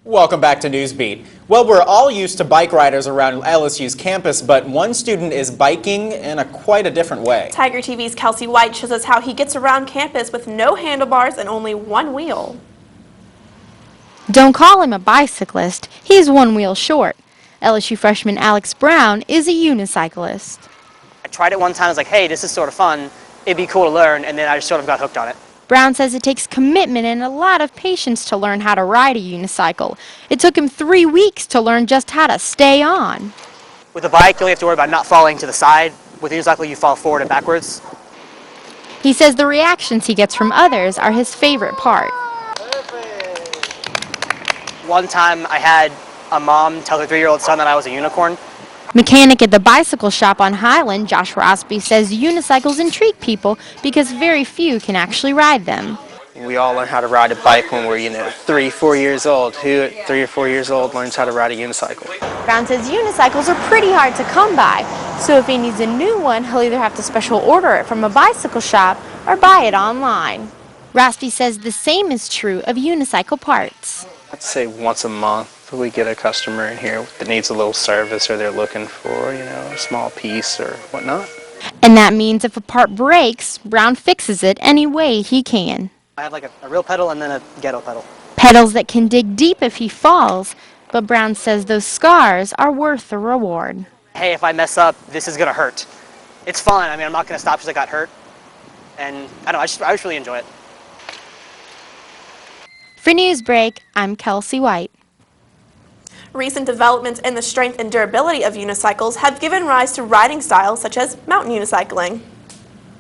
Welcome back to Newsbeat. Well, we're all used to bike riders around LSU's campus, but one student is biking in quite a different way. Tiger TV's Kelsey White shows us how he gets around campus with no handlebars and only one wheel. Don't call him a bicyclist, he's one wheel short. LSU freshman Alex Brown is a unicyclist. I tried it one time, I was like, hey, this is sort of fun, it'd be cool to learn, and then I just sort of got hooked on it. Brown says it takes commitment and a lot of patience to learn how to ride a unicycle. It took him 3 weeks to learn just how to stay on. With a bike, you only have to worry about not falling to the side. With a unicycle, you fall forward and backwards. He says the reactions he gets from others are his favorite part. One time, I had a mom tell her 3-year-old son that I was a unicorn. Mechanic at the bicycle shop on Highland, Josh Rosby, says unicycles intrigue people because very few can actually ride them. We all learn how to ride a bike when we're, 3, 4 years old. Who at 3 or 4 years old learns how to ride a unicycle? Brown says unicycles are pretty hard to come by, so if he needs a new one, he'll either have to special order it from a bicycle shop or buy it online. Rosby says the same is true of unicycle parts. I'd say once a month we get a customer in here that needs a little service or they're looking for, a small piece or whatnot. And that means if a part breaks, Brown fixes it any way he can. I have like a real pedal and then a ghetto pedal. Pedals that can dig deep if he falls, but Brown says those scars are worth the reward. Hey, if I mess up, this is gonna hurt. It's fun, I'm not gonna stop because I got hurt. And I just really enjoy it. For Newsbreak, I'm Kelsey White. Recent developments in the strength and durability of unicycles have given rise to riding styles such as mountain unicycling.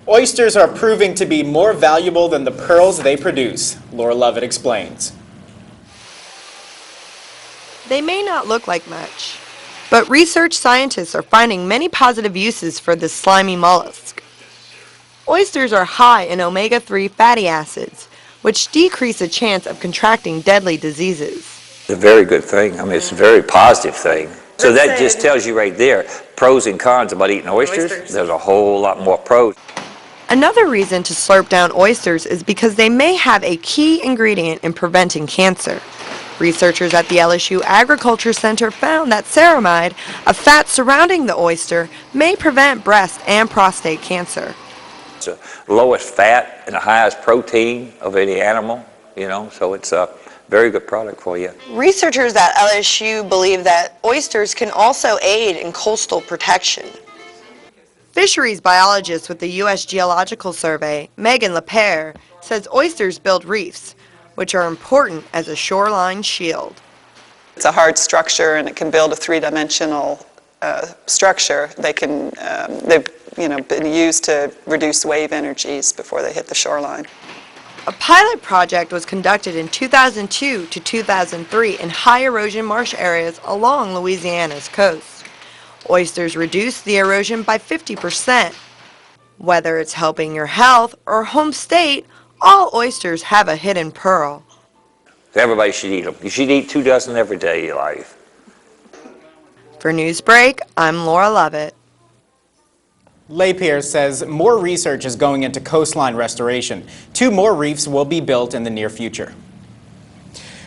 Oysters are proving to be more valuable than the pearls they produce. Laura Lovett explains. They may not look like much, but research scientists are finding many positive uses for this slimy mollusk. Oysters are high in omega-3 fatty acids, which decrease the chance of contracting deadly diseases. It's a very good thing. It's a very positive thing. So that just tells you right there, pros and cons about eating oysters. There's a whole lot more pros. Another reason to slurp down oysters is because they may have a key ingredient in preventing cancer. Researchers at the LSU Agriculture Center found that ceramide, a fat surrounding the oyster, may prevent breast and prostate cancer. It's the lowest fat and the highest protein of any animal, so it's a very good product for you. Researchers at LSU believe that oysters can also aid in coastal protection. Fisheries biologist with the U.S. Geological Survey, Megan LaPere, says oysters build reefs, which are important as a shoreline shield. It's a hard structure and it can build a three-dimensional structure. They've been used to reduce wave energies before they hit the shoreline. A pilot project was conducted in 2002 to 2003 in high erosion marsh areas along Louisiana's coast. Oysters reduce the erosion by 50%. Whether it's helping your health or home state, all oysters have a hidden pearl. Everybody should eat them. You should eat 2 dozen every day of your life. For Newsbreak, I'm Laura Lovett. LaPierre says more research is going into coastline restoration. 2 more reefs will be built in the near future.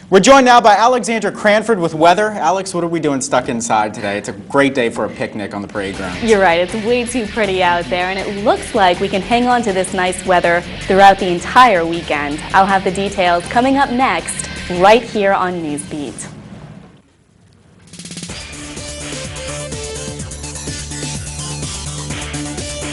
We're joined now by Alexandra Cranford with weather. Alex, what are we doing stuck inside today? It's a great day for a picnic on the parade ground. You're right, it's way too pretty out there, and it looks like we can hang on to this nice weather throughout the entire weekend. I'll have the details coming up next, right here on Newsbeat.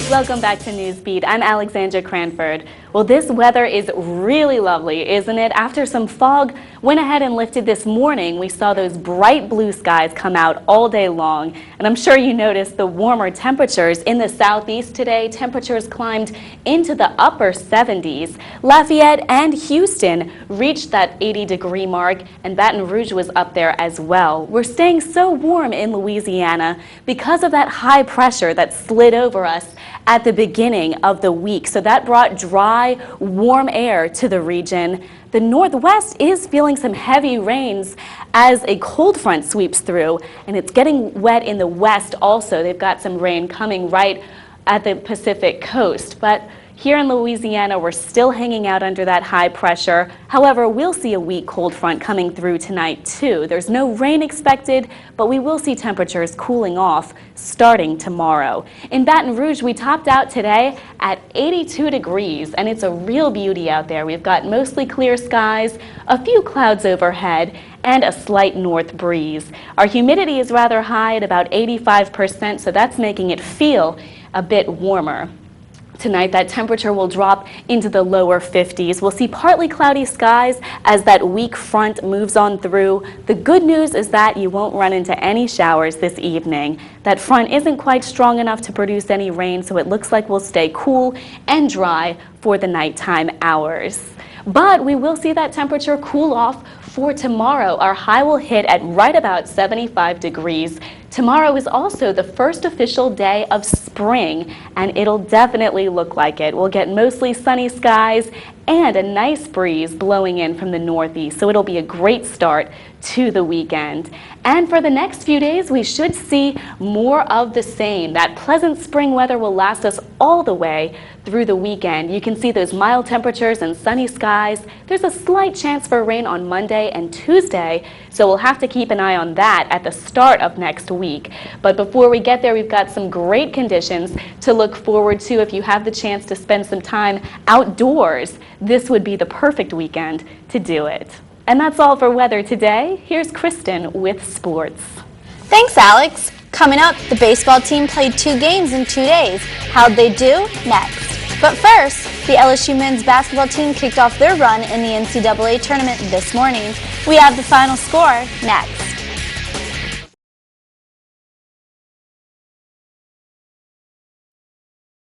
Welcome back to Newsbeat. I'm Alexandra Cranford. Well, this weather is really lovely, isn't it? After some fog went ahead and lifted this morning, we saw those bright blue skies come out all day long. And I'm sure you noticed the warmer temperatures in the southeast today. Temperatures climbed into the upper 70s. Lafayette and Houston reached that 80-degree mark, and Baton Rouge was up there as well. We're staying so warm in Louisiana because of that high pressure that slid over us at the beginning of the week. So that brought dry, warm air to the region. The Northwest is feeling some heavy rains as a cold front sweeps through, and it's getting wet in the west also. They've got some rain coming right at the Pacific coast. But Here in Louisiana, we're still hanging out under that high pressure. However, we'll see a weak cold front coming through tonight too. There's no rain expected, but we will see temperatures cooling off starting tomorrow. In Baton Rouge, we topped out today at 82 degrees, and it's a real beauty out there. We've got mostly clear skies, a few clouds overhead, and a slight north breeze. Our humidity is rather high at about 85%, so that's making it feel a bit warmer. Tonight, that temperature will drop into the lower 50s. We'll see partly cloudy skies as that weak front moves on through. The good news is that you won't run into any showers this evening. That front isn't quite strong enough to produce any rain, so it looks like we'll stay cool and dry for the nighttime hours. But we will see that temperature cool off for tomorrow. Our high will hit at right about 75 degrees. Tomorrow is also the first official day of spring, and it'll definitely look like it. We'll get mostly sunny skies and a nice breeze blowing in from the northeast, so it'll be a great start to the weekend. And for the next few days, we should see more of the same. That pleasant spring weather will last us all the way through the weekend. You can see those mild temperatures and sunny skies. There's a slight chance for rain on Monday and Tuesday, so we'll have to keep an eye on that at the start of next week. But before we get there, we've got some great conditions to look forward to. If you have the chance to spend some time outdoors, this would be the perfect weekend to do it. And that's all for weather today. Here's Kristen with sports. Thanks, Alex. Coming up, the baseball team played 2 games in 2 days. How'd they do? Next. But first, the LSU men's basketball team kicked off their run in the NCAA tournament this morning. We have the final score next.